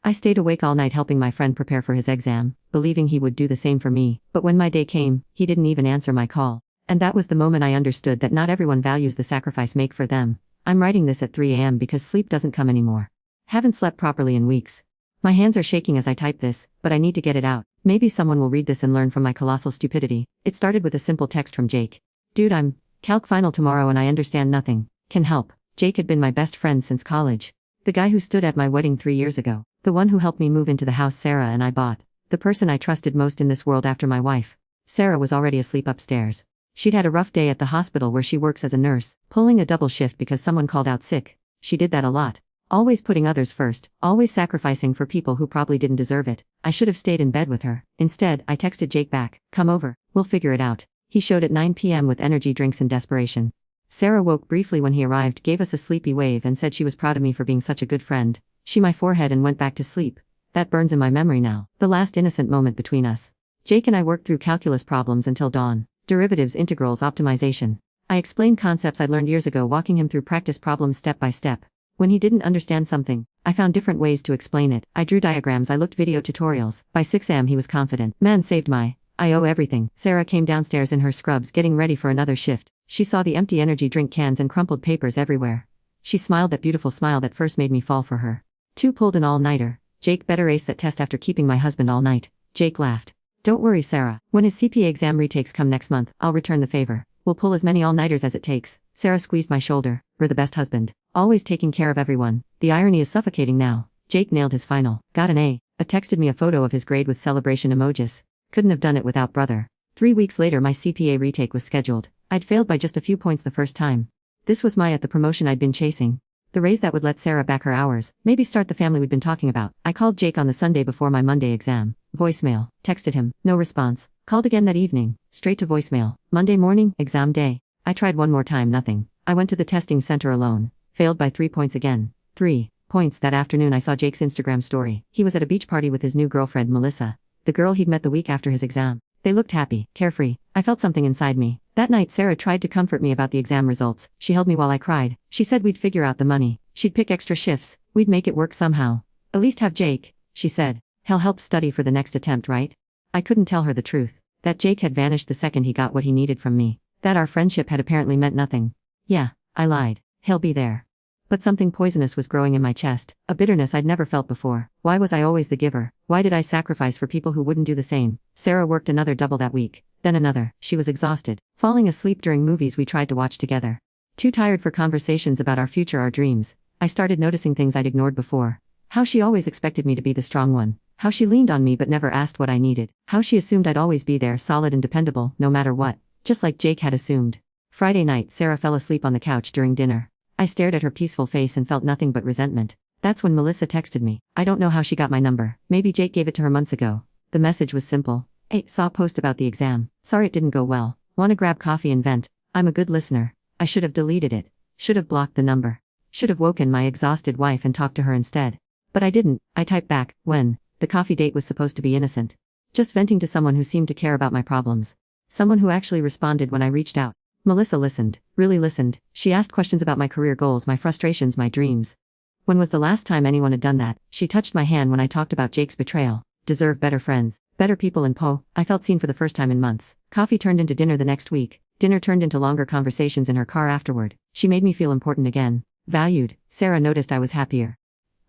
I stayed awake all night helping my friend prepare for his exam, believing he would do the same for me, but when my day came, he didn't even answer my call. And that was the moment I understood that not everyone values the sacrifice make for them. I'm writing this at 3 a.m. because sleep doesn't come anymore. Haven't slept properly in weeks. My hands are shaking as I type this, but I need to get it out. Maybe someone will read this and learn from my colossal stupidity. It started with a simple text from Jake. Dude, I'm calc final tomorrow and I understand nothing. Can help. Jake had been my best friend since college. The guy who stood at my wedding 3 years ago. The one who helped me move into the house Sarah and I bought. The person I trusted most in this world after my wife. Sarah was already asleep upstairs. She'd had a rough day at the hospital where she works as a nurse, pulling a double shift because someone called out sick. She did that a lot. Always putting others first, always sacrificing for people who probably didn't deserve it. I should have stayed in bed with her. Instead, I texted Jake back, come over, we'll figure it out. He showed at 9 p.m. with energy drinks in desperation. Sarah woke briefly when he arrived, gave us a sleepy wave and said she was proud of me for being such a good friend. She my forehead and went back to sleep. That burns in my memory now. The last innocent moment between us. Jake and I worked through calculus problems until dawn. Derivatives, integrals, optimization. I explained concepts I learned years ago, walking him through practice problems step by step. When he didn't understand something, I found different ways to explain it. I drew diagrams, I looked video tutorials. By 6 a.m. he was confident. Man saved I owe everything. Sarah came downstairs in her scrubs getting ready for another shift. She saw the empty energy drink cans and crumpled papers everywhere. She smiled that beautiful smile that first made me fall for her. 2 pulled an all-nighter. Jake better ace that test after keeping my husband all night. Jake laughed. Don't worry, Sarah. When his CPA exam retakes come next month, I'll return the favor. We'll pull as many all-nighters as it takes. Sarah squeezed my shoulder. We're the best husband. Always taking care of everyone. The irony is suffocating now. Jake nailed his final. Got an A. Texted me a photo of his grade with celebration emojis. Couldn't have done it without brother. 3 weeks later my CPA retake was scheduled. I'd failed by just a few points the first time. This was the promotion I'd been chasing. The raise that would let Sarah back her hours, maybe start the family we'd been talking about. I called Jake on the Sunday before my Monday exam. Voicemail. Texted him. No response. Called again that evening. Straight to voicemail. Monday morning, exam day. I tried one more time, nothing. I went to the testing center alone. Failed by 3 points again. 3 points. That afternoon I saw Jake's Instagram story. He was at a beach party with his new girlfriend Melissa. The girl he'd met the week after his exam. They looked happy, carefree. I felt something inside me. That night Sarah tried to comfort me about the exam results. She held me while I cried. She said we'd figure out the money. She'd pick extra shifts. We'd make it work somehow. At least have Jake, she said. He'll help study for the next attempt, right? I couldn't tell her the truth. That Jake had vanished the second he got what he needed from me. That our friendship had apparently meant nothing. Yeah, I lied. He'll be there. But something poisonous was growing in my chest, a bitterness I'd never felt before. Why was I always the giver? Why did I sacrifice for people who wouldn't do the same? Sarah worked another double that week, then another. She was exhausted, falling asleep during movies we tried to watch together. Too tired for conversations about our future, our dreams. I started noticing things I'd ignored before. How she always expected me to be the strong one. How she leaned on me but never asked what I needed. How she assumed I'd always be there, solid and dependable, no matter what. Just like Jake had assumed. Friday night, Sarah fell asleep on the couch during dinner. I stared at her peaceful face and felt nothing but resentment. That's when Melissa texted me. I don't know how she got my number. Maybe Jake gave it to her months ago. The message was simple. Hey, saw a post about the exam. Sorry it didn't go well. Wanna grab coffee and vent? I'm a good listener. I should have deleted it. Should have blocked the number. Should have woken my exhausted wife and talked to her instead. But I didn't. I typed back, when? The coffee date was supposed to be innocent. Just venting to someone who seemed to care about my problems. Someone who actually responded when I reached out. Melissa listened, really listened. She asked questions about my career goals, my frustrations, my dreams. When was the last time anyone had done that? She touched my hand when I talked about Jake's betrayal. Deserve better friends, better people in Po. I felt seen for the first time in months. Coffee turned into dinner the next week. Dinner turned into longer conversations in her car afterward. She made me feel important again. Valued. Sarah noticed I was happier.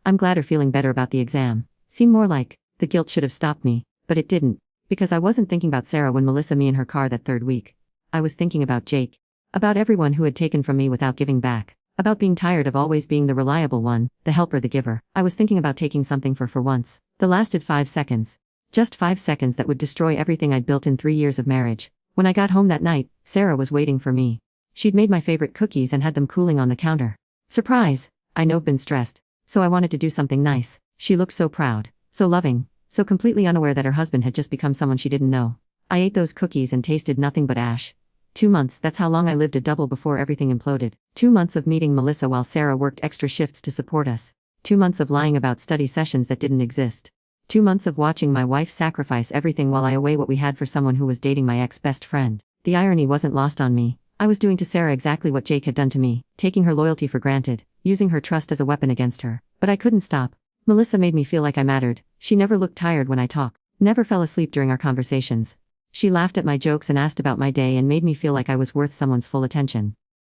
I'm glad her feeling better about the exam. Seemed more like, the guilt should have stopped me. But it didn't. Because I wasn't thinking about Sarah when Melissa me in her car that third week. I was thinking about Jake. About everyone who had taken from me without giving back. About being tired of always being the reliable one, the helper, the giver. I was thinking about taking something for once. That lasted 5 seconds. Just 5 seconds that would destroy everything I'd built in 3 years of marriage. When I got home that night, Sarah was waiting for me. She'd made my favorite cookies and had them cooling on the counter. Surprise! I know I've been stressed. So I wanted to do something nice. She looked so proud, so loving, so completely unaware that her husband had just become someone she didn't know. I ate those cookies and tasted nothing but ash. 2 months, that's how long I lived a double before everything imploded. 2 months of meeting Melissa while Sarah worked extra shifts to support us. 2 months of lying about study sessions that didn't exist. 2 months of watching my wife sacrifice everything while I away what we had for someone who was dating my ex-best friend. The irony wasn't lost on me. I was doing to Sarah exactly what Jake had done to me, taking her loyalty for granted, using her trust as a weapon against her. But I couldn't stop. Melissa made me feel like I mattered. She never looked tired when I talked, never fell asleep during our conversations. She laughed at my jokes and asked about my day and made me feel like I was worth someone's full attention.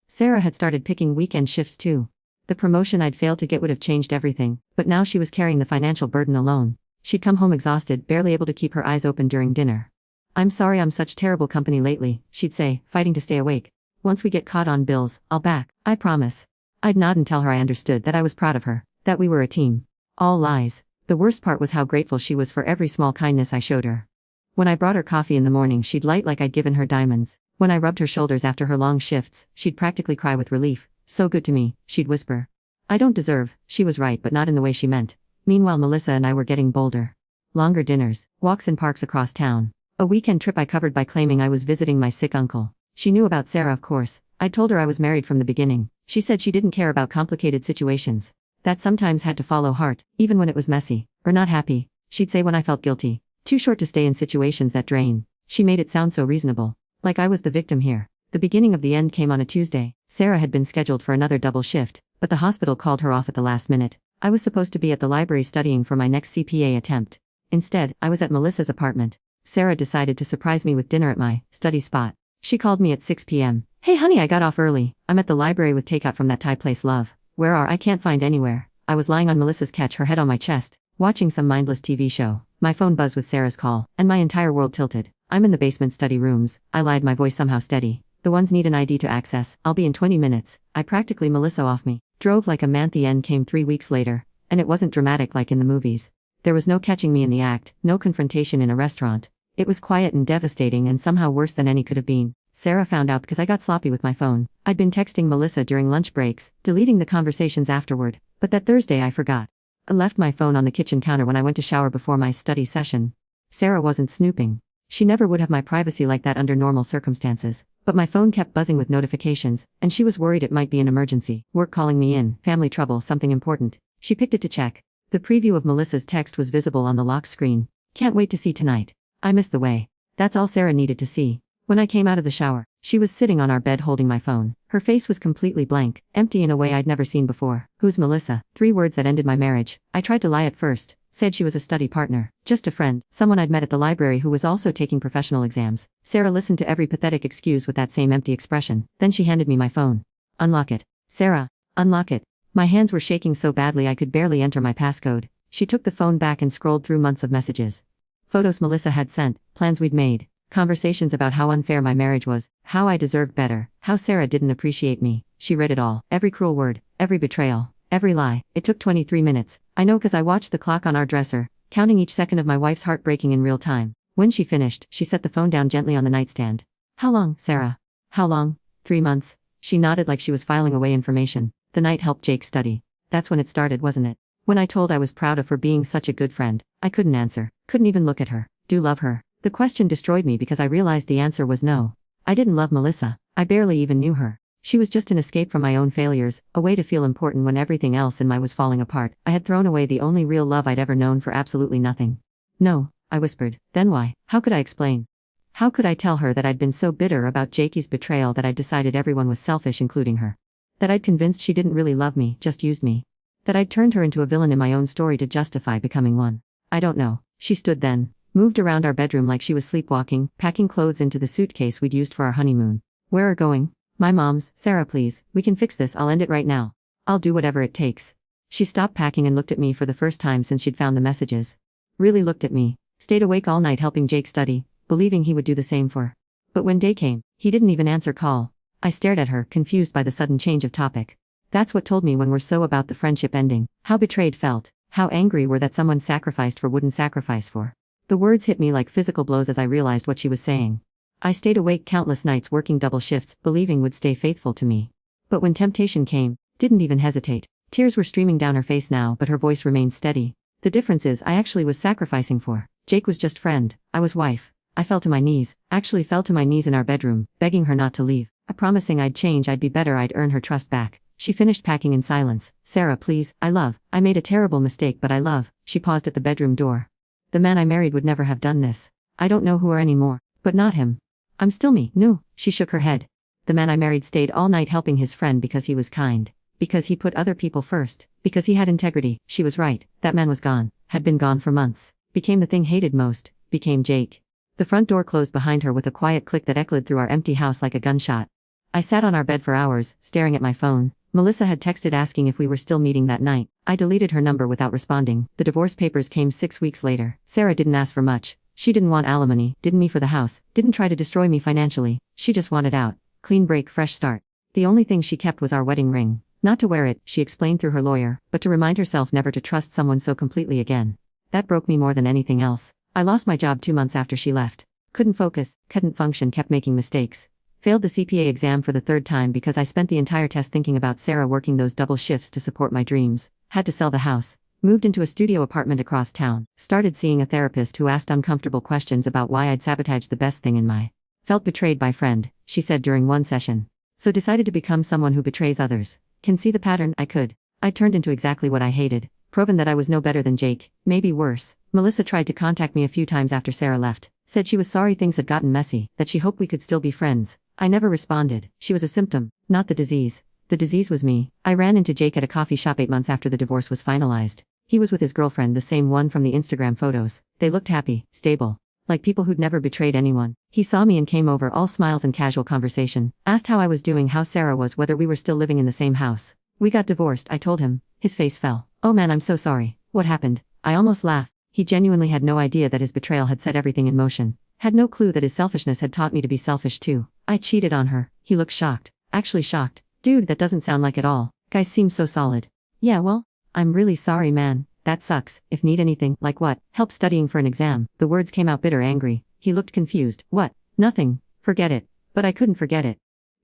Sarah had started picking weekend shifts too. The promotion I'd failed to get would have changed everything, but now she was carrying the financial burden alone. She'd come home exhausted, barely able to keep her eyes open during dinner. "I'm sorry I'm such terrible company lately," she'd say, fighting to stay awake. "Once we get caught on bills, I'll back, I promise." I'd nod and tell her I understood, that I was proud of her, that we were a team. All lies. The worst part was how grateful she was for every small kindness I showed her. When I brought her coffee in the morning, she'd light like I'd given her diamonds. When I rubbed her shoulders after her long shifts, she'd practically cry with relief. "So good to me," she'd whisper. "I don't deserve." She was right, but not in the way she meant. Meanwhile, Melissa and I were getting bolder. Longer dinners, walks in parks across town. A weekend trip I covered by claiming I was visiting my sick uncle. She knew about Sarah, of course. I told her I was married from the beginning. She said she didn't care about complicated situations. That sometimes had to follow heart, even when it was messy, or not happy. She'd say when I felt guilty. Too short to stay in situations that drain. She made it sound so reasonable. Like I was the victim here. The beginning of the end came on a Tuesday. Sarah had been scheduled for another double shift, but the hospital called her off at the last minute. I was supposed to be at the library studying for my next CPA attempt. Instead, I was at Melissa's apartment. Sarah decided to surprise me with dinner at my study spot. She called me at 6 p.m. "Hey honey, I got off early. I'm at the library with takeout from that Thai place, love." "Where are I? Can't find anywhere." I was lying on Melissa's couch, her head on my chest, watching some mindless TV show. My phone buzzed with Sarah's call, and my entire world tilted. "I'm in the basement study rooms," I lied, my voice somehow steady. "The ones need an ID to access. I'll be in 20 minutes. I practically Melissa off me. Drove like a man. The end came 3 weeks later, and it wasn't dramatic like in the movies. There was no catching me in the act, no confrontation in a restaurant. It was quiet and devastating, and somehow worse than any could have been. Sarah found out because I got sloppy with my phone. I'd been texting Melissa during lunch breaks, deleting the conversations afterward, but that Thursday I forgot. I left my phone on the kitchen counter when I went to shower before my study session. Sarah wasn't snooping. She never would have my privacy like that under normal circumstances, but my phone kept buzzing with notifications, and she was worried it might be an emergency. Work calling me in, family trouble, something important. She picked it to check. The preview of Melissa's text was visible on the lock screen. "Can't wait to see tonight. I missed the way." That's all Sarah needed to see. When I came out of the shower, she was sitting on our bed holding my phone. Her face was completely blank, empty in a way I'd never seen before. "Who's Melissa?" 3 words that ended my marriage. I tried to lie at first, said she was a study partner, just a friend, someone I'd met at the library who was also taking professional exams. Sarah listened to every pathetic excuse with that same empty expression. Then she handed me my phone. "Unlock it. Sarah, unlock it." My hands were shaking so badly I could barely enter my passcode. She took the phone back and scrolled through months of messages. Photos Melissa had sent, plans we'd made, conversations about how unfair my marriage was, how I deserved better, how Sarah didn't appreciate me. She read it all, every cruel word, every betrayal, every lie. It took 23 minutes. I know because I watched the clock on our dresser, counting each second of my wife's heart breaking in real time. When she finished, she set the phone down gently on the nightstand. "How long, Sarah? How long?" 3 months. She nodded like she was filing away information. "The night helped Jake study." That's when it started, wasn't it? When I told I was proud of her being such a good friend, I couldn't answer, couldn't even look at her. Do love her? The question destroyed me because I realized the answer was no. I didn't love Melissa. I barely even knew her. She was just an escape from my own failures, a way to feel important when everything else in my was falling apart. I had thrown away the only real love I'd ever known for absolutely nothing. "No," I whispered. "Then why?" How could I explain? How could I tell her that I'd been so bitter about Jakey's betrayal that I'd decided everyone was selfish, including her? That I'd convinced she didn't really love me, just used me? That I'd turned her into a villain in my own story to justify becoming one? I don't know. She stood then, moved around our bedroom like she was sleepwalking, packing clothes into the suitcase we'd used for our honeymoon. "Where are going?" "My mom's." "Sarah, please, we can fix this. I'll end it right now. I'll do whatever it takes." She stopped packing and looked at me for the first time since she'd found the messages. Really looked at me. Stayed awake all night helping Jake study, believing he would do the same for her. But when day came, he didn't even answer call. I stared at her, confused by the sudden change of topic. That's what told me when we're so about the friendship ending. How betrayed felt. How angry were that someone sacrificed for wouldn't sacrifice for. The words hit me like physical blows as I realized what she was saying. I stayed awake countless nights working double shifts, believing would stay faithful to me. But when temptation came, didn't even hesitate. Tears were streaming down her face now, but her voice remained steady. The difference is I actually was sacrificing for. Jake was just friend. I was wife. I fell to my knees, actually fell to my knees in our bedroom, begging her not to leave. Promising I'd change, I'd be better, I'd earn her trust back. She finished packing in silence. "Sarah, please, I made a terrible mistake, but I love." She paused at the bedroom door. "The man I married would never have done this. I don't know who are anymore, but not him. I'm still me." "No," she shook her head. "The man I married stayed all night helping his friend because he was kind. Because he put other people first. Because he had integrity. She was right. That man was gone. Had been gone for months. Became the thing hated most. Became Jake. The front door closed behind her with a quiet click that echoed through our empty house like a gunshot. I sat on our bed for hours, staring at my phone. Melissa had texted asking if we were still meeting that night. I deleted her number without responding. The divorce papers came 6 weeks later. Sarah didn't ask for much. She didn't want alimony, didn't me for the house, didn't try to destroy me financially. She just wanted out. Clean break, fresh start. The only thing she kept was our wedding ring. Not to wear it, she explained through her lawyer, but to remind herself never to trust someone so completely again. That broke me more than anything else. I lost my job 2 months after she left. Couldn't focus, couldn't function, kept making mistakes. Failed the CPA exam for the 3rd time because I spent the entire test thinking about Sarah working those double shifts to support my dreams. Had to sell the house. Moved into a studio apartment across town. Started seeing a therapist who asked uncomfortable questions about why I'd sabotaged the best thing in my. Felt betrayed by friend, she said during one session. So decided to become someone who betrays others. Can see the pattern? I could. I turned into exactly what I hated. Proven that I was no better than Jake, maybe worse. Melissa tried to contact me a few times after Sarah left. Said she was sorry things had gotten messy, that she hoped we could still be friends. I never responded. She was a symptom, not the disease. The disease was me. I ran into Jake at a coffee shop 8 months after the divorce was finalized. He was with his girlfriend, the same one from the Instagram photos. They looked happy, stable. Like people who'd never betrayed anyone. He saw me and came over, all smiles and casual conversation. Asked how I was doing, how Sarah was, whether we were still living in the same house. We got divorced, I told him. His face fell. Oh man, I'm so sorry. What happened? I almost laughed. He genuinely had no idea that his betrayal had set everything in motion. Had no clue that his selfishness had taught me to be selfish too. I cheated on her. He looked shocked. Actually shocked. Dude, that doesn't sound like it all. Guys seem so solid. Yeah, well, I'm really sorry, man. That sucks. If need anything, like what? Help studying for an exam. The words came out bitter, angry. He looked confused. What? Nothing. Forget it. But I couldn't forget it.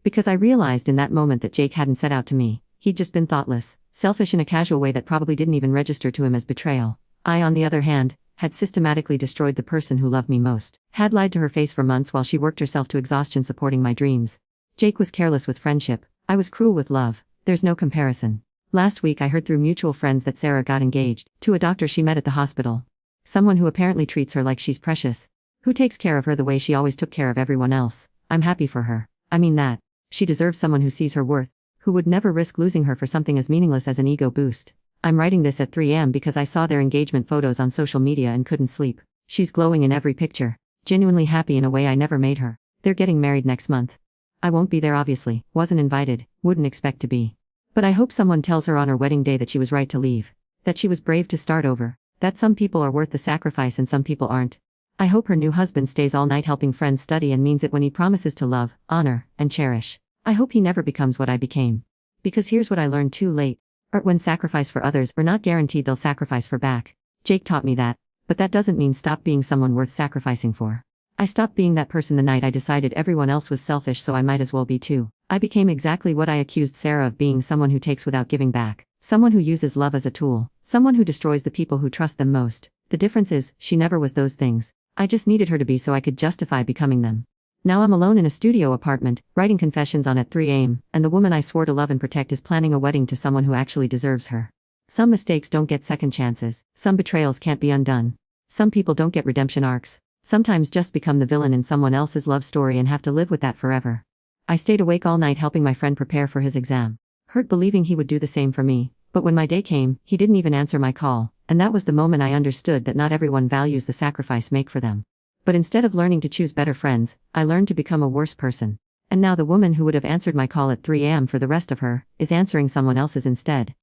Because I realized in that moment that Jake hadn't set out to me. He'd just been thoughtless, selfish in a casual way that probably didn't even register to him as betrayal. I, on the other hand, had systematically destroyed the person who loved me most. Had lied to her face for months while she worked herself to exhaustion supporting my dreams. Jake was careless with friendship. I was cruel with love. There's no comparison. Last week I heard through mutual friends that Sarah got engaged to a doctor she met at the hospital. Someone who apparently treats her like she's precious. Who takes care of her the way she always took care of everyone else. I'm happy for her. I mean that. She deserves someone who sees her worth. Who would never risk losing her for something as meaningless as an ego boost. I'm writing this at 3 a.m. because I saw their engagement photos on social media and couldn't sleep. She's glowing in every picture. Genuinely happy in a way I never made her. They're getting married next month. I won't be there obviously. Wasn't invited. Wouldn't expect to be. But I hope someone tells her on her wedding day that she was right to leave. That she was brave to start over. That some people are worth the sacrifice and some people aren't. I hope her new husband stays all night helping friends study and means it when he promises to love, honor, and cherish. I hope he never becomes what I became. Because here's what I learned too late. When sacrifice for others are not guaranteed they'll sacrifice for back. Jake taught me that. But that doesn't mean stop being someone worth sacrificing for. I stopped being that person the night I decided everyone else was selfish, so I might as well be too. I became exactly what I accused Sarah of being, someone who takes without giving back. Someone who uses love as a tool. Someone who destroys the people who trust them most. The difference is, she never was those things. I just needed her to be so I could justify becoming them. Now I'm alone in a studio apartment, writing confessions on at 3 a.m., and the woman I swore to love and protect is planning a wedding to someone who actually deserves her. Some mistakes don't get second chances. Some betrayals can't be undone. Some people don't get redemption arcs. Sometimes just become the villain in someone else's love story and have to live with that forever. I stayed awake all night helping my friend prepare for his exam. Hurt believing he would do the same for me. But when my day came, he didn't even answer my call, and that was the moment I understood that not everyone values the sacrifice make for them. But instead of learning to choose better friends, I learned to become a worse person. And now the woman who would have answered my call at 3 a.m. for the rest of her, is answering someone else's instead.